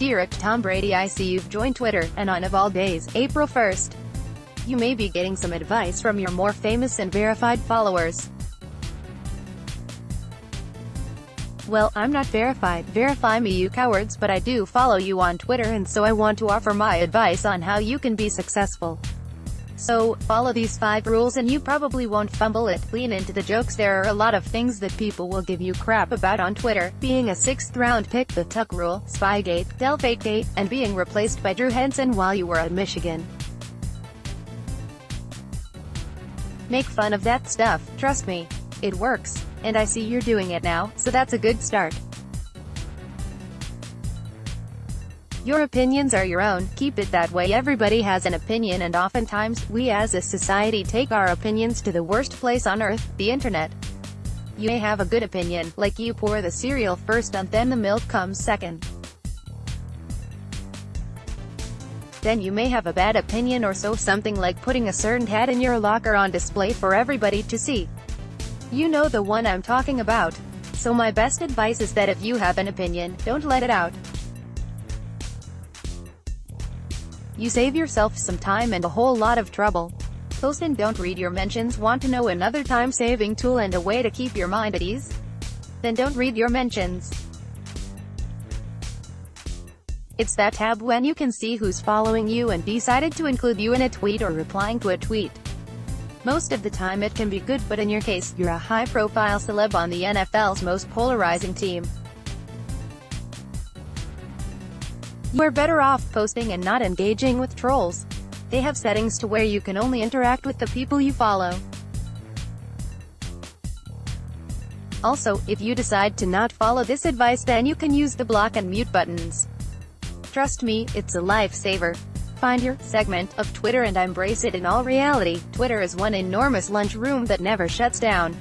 Dear Tom Brady, I see you've joined Twitter, and on of all days, April 1st. You may be getting some advice from your more famous and verified followers. Well, I'm not verified. Verify me, you cowards, but I do follow you on Twitter, and so I want to offer my advice on how you can be successful. So, follow these 5 rules and you probably won't fumble it. Lean into the jokes. There are a lot of things that people will give you crap about on Twitter, being a 6th round pick, the Tuck rule, Spygate, Delphegate, and being replaced by Drew Henson while you were at Michigan. Make fun of that stuff, trust me. It works. And I see you're doing it now, so that's a good start. Your opinions are your own, keep it that way. Everybody has an opinion, and oftentimes, we as a society take our opinions to the worst place on earth, the internet. You may have a good opinion, like you pour the cereal first and then the milk comes second. Then you may have a bad opinion or so, something like putting a certain hat in your locker on display for everybody to see. You know the one I'm talking about. So my best advice is that if you have an opinion, don't let it out. You save yourself some time and a whole lot of trouble. Post and don't read your mentions. Want to know another time-saving tool and a way to keep your mind at ease? Then don't read your mentions. It's that tab when you can see who's following you and decided to include you in a tweet or replying to a tweet. Most of the time it can be good, but in your case, you're a high-profile celeb on the NFL's most polarizing team. You are better off posting and not engaging with trolls. They have settings to where you can only interact with the people you follow. Also, if you decide to not follow this advice, then you can use the block and mute buttons. Trust me, it's a lifesaver. Find your segment of Twitter and embrace it. In all reality, Twitter is one enormous lunchroom that never shuts down.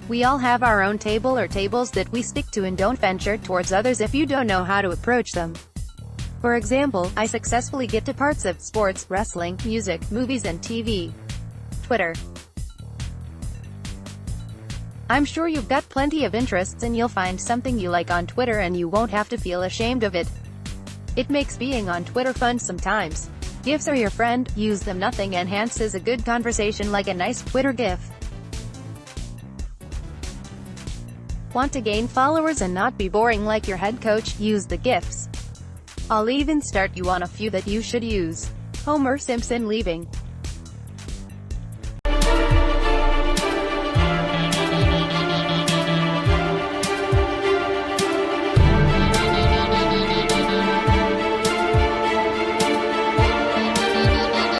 We all have our own table or tables that we stick to, and don't venture towards others if you don't know how to approach them. For example, I successfully get to parts of sports, wrestling, music, movies and TV. Twitter. I'm sure you've got plenty of interests and you'll find something you like on Twitter and you won't have to feel ashamed of it. It makes being on Twitter fun sometimes. GIFs are your friend, use them. Nothing enhances a good conversation like a nice Twitter GIF. Want to gain followers and not be boring like your head coach? Use the GIFs. I'll even start you on a few that you should use. Homer Simpson leaving.